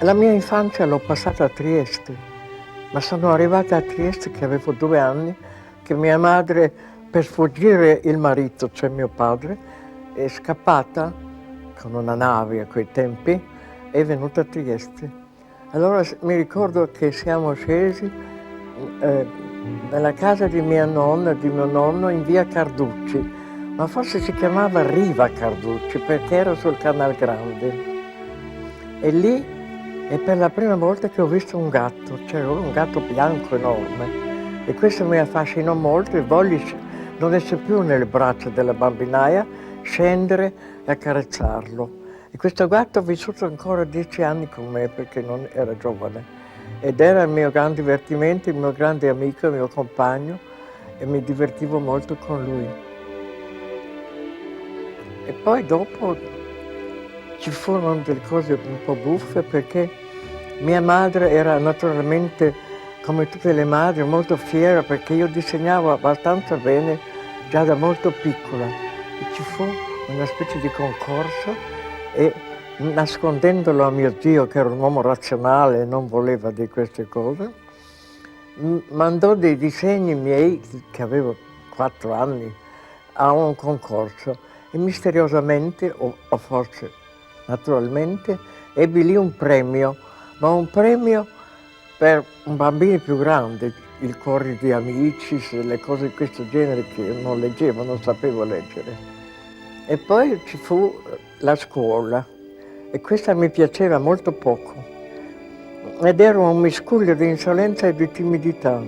La mia infanzia l'ho passata a Trieste, ma sono arrivata a Trieste che avevo 2 anni, che mia madre, per sfuggire il marito, cioè mio padre, è scappata con una nave a quei tempi, è venuta a Trieste. Allora mi ricordo che siamo scesi nella casa di mia nonna, di mio nonno, in via Carducci, ma forse si chiamava Riva Carducci perché era sul Canal Grande. E lì è per la prima volta che ho visto un gatto, c'era un gatto bianco enorme e questo mi affascinò molto e volli non essere più nelle braccia della bambinaia, scendere e accarezzarlo. E questo gatto ha vissuto ancora 10 anni con me perché non era giovane ed era il mio grande divertimento, il mio grande amico, il mio compagno e mi divertivo molto con lui. E poi dopo ci furono delle cose un po' buffe perché mia madre era naturalmente, come tutte le madri, molto fiera perché io disegnavo abbastanza bene già da molto piccola. E ci fu una specie di concorso e nascondendolo a mio zio, che era un uomo razionale e non voleva di queste cose, mandò dei disegni miei, che avevo 4 anni, a un concorso e misteriosamente, o forse naturalmente, ebbi lì un premio, ma un premio per un bambino più grande, il Cuore di Amicis, le cose di questo genere che io non leggevo, non sapevo leggere. E poi ci fu la scuola e questa mi piaceva molto poco ed era un miscuglio di insolenza e di timidità.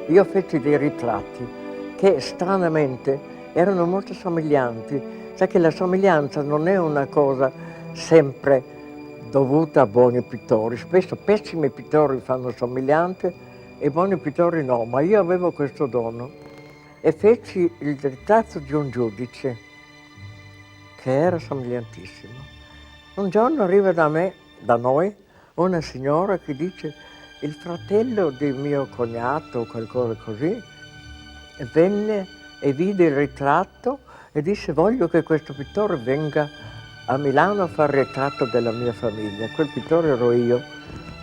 Io feci dei ritratti che stranamente erano molto somiglianti. Sai che la somiglianza non è una cosa sempre dovuta a buoni pittori. Spesso pessimi pittori fanno somiglianze e buoni pittori no, ma io avevo questo dono e feci il ritratto di un giudice che era somigliantissimo. Un giorno arriva da noi, una signora che dice: il fratello di mio cognato, qualcosa così, venne e vide il ritratto e disse: voglio che questo pittore venga a Milano a fare il ritratto della mia famiglia. Quel pittore ero io,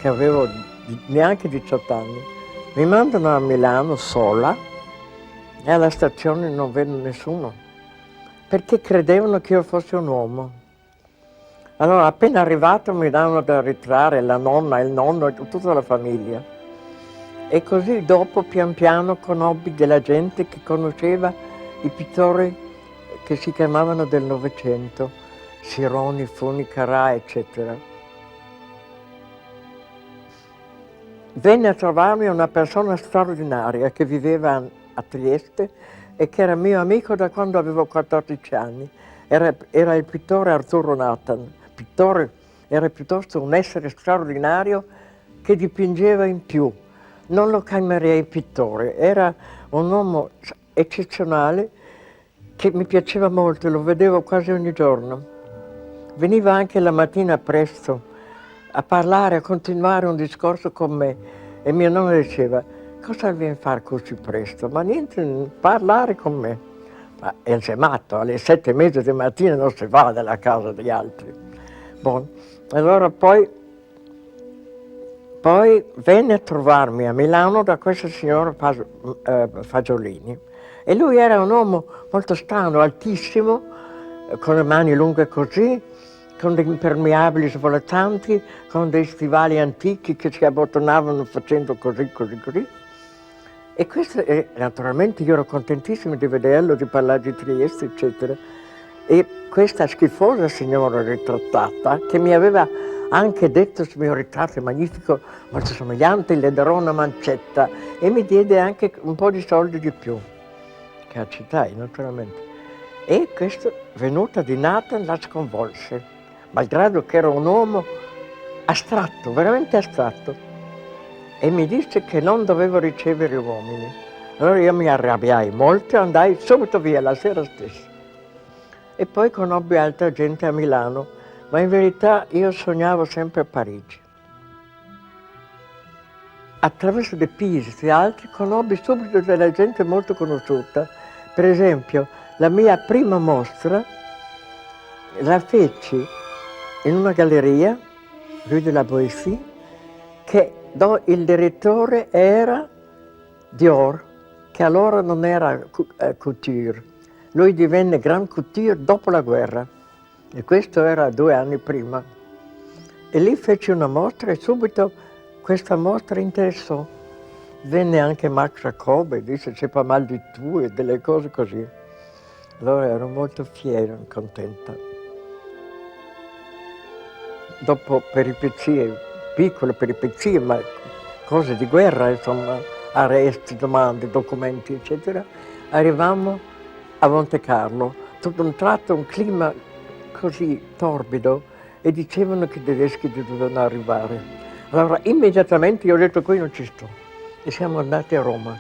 che avevo neanche 18 anni. Mi mandano a Milano sola e alla stazione non venne nessuno, perché credevano che io fossi un uomo. Allora, appena arrivato mi davano da ritrarre la nonna, il nonno e tutta la famiglia. E così dopo, pian piano, conobbi della gente che conosceva i pittori che si chiamavano del Novecento, Sironi, Funi, Carà, eccetera. Venne a trovarmi una persona straordinaria che viveva a Trieste e che era mio amico da quando avevo 14 anni. Era il pittore Arturo Nathan. Pittore, era piuttosto un essere straordinario che dipingeva in più. Non lo chiamerei pittore, era un uomo eccezionale che mi piaceva molto, lo vedevo quasi ogni giorno. Veniva anche la mattina presto a parlare, a continuare un discorso con me e mio nonno diceva: cosa vieni a fare così presto? Ma niente, parlare con me. Ma sei matto, alle 7:30 di mattina non si va dalla casa degli altri. Bon. Allora poi venne a trovarmi a Milano da questa signora Fagiolini e lui era un uomo molto strano, altissimo, con le mani lunghe così, con degli impermeabili svolazzanti, con dei stivali antichi che si abbottonavano facendo così, così, così. E questo, naturalmente io ero contentissimo di vederlo, di parlare di Trieste, eccetera. E questa schifosa signora ritrattata, che mi aveva anche detto: il mio ritratto è magnifico, molto somigliante, le darò una mancetta, e mi diede anche un po' di soldi di più, che accettai naturalmente. E questo, venuta di Nathan, la sconvolse, malgrado che era un uomo astratto, veramente astratto, e mi disse che non dovevo ricevere uomini. Allora io mi arrabbiai molto e andai subito via la sera stessa. E poi conobbi altra gente a Milano, ma in verità io sognavo sempre a Parigi. Attraverso De Pise e altri conobbi subito della gente molto conosciuta. Per esempio, la mia prima mostra la feci in una galleria Rue de la Boétie, che il direttore era Dior, che allora non era couture. Lui divenne Grand Couture dopo la guerra, e questo era 2 anni prima. E lì fece una mostra e subito questa mostra interessò. Venne anche Max Jacob e disse c'è pas mal du tout e delle cose così. Allora ero molto fiera e contenta. Dopo peripezie, piccole peripezie, ma cose di guerra, insomma, arresti, domande, documenti, eccetera, arrivammo a Monte Carlo. Tutto un tratto un clima così torbido e dicevano che i tedeschi dovevano arrivare. Allora immediatamente io ho detto qui non ci sto e siamo andati a Roma.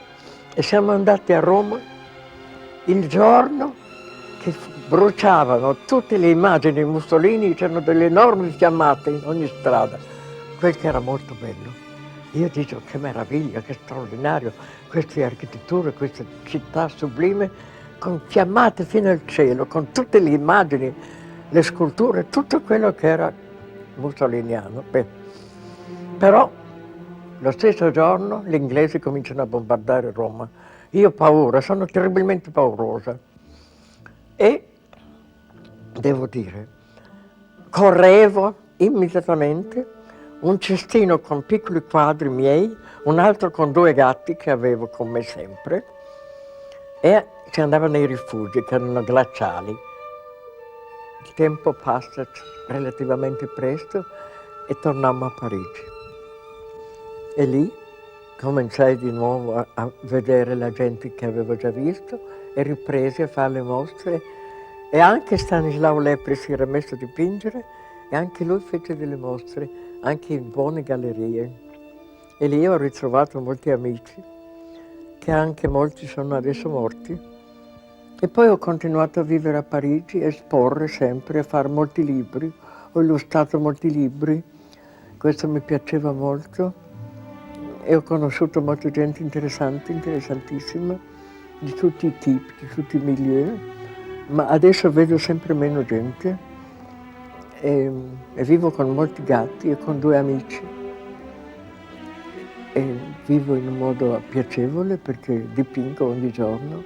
E siamo andati a Roma il giorno che bruciavano tutte le immagini di Mussolini, c'erano delle enormi fiammate in ogni strada. Quel che era molto bello. Io dico che meraviglia, che straordinario, queste architetture, questa città sublime, con fiammate fino al cielo, con tutte le immagini, le sculture, tutto quello che era mussoliniano. Beh, però lo stesso giorno gli inglesi cominciano a bombardare Roma. Io ho paura, sono terribilmente paurosa. E devo dire, correvo immediatamente, un cestino con piccoli quadri miei, un altro con 2 gatti che avevo con me sempre, e si andava nei rifugi che erano glaciali. Il tempo passa relativamente presto e tornammo a Parigi. E lì cominciai di nuovo a vedere la gente che avevo già visto e ripresi a fare le mostre. E anche Stanislao Lepri si era messo a dipingere e anche lui fece delle mostre, anche in buone gallerie. E lì ho ritrovato molti amici, che anche molti sono adesso morti. E poi ho continuato a vivere a Parigi, a esporre sempre, a fare molti libri. Ho illustrato molti libri, questo mi piaceva molto. E ho conosciuto molta gente interessante, interessantissima, di tutti i tipi, di tutti i milieu, ma adesso vedo sempre meno gente e vivo con molti gatti e con 2 amici. E vivo in un modo piacevole perché dipingo ogni giorno.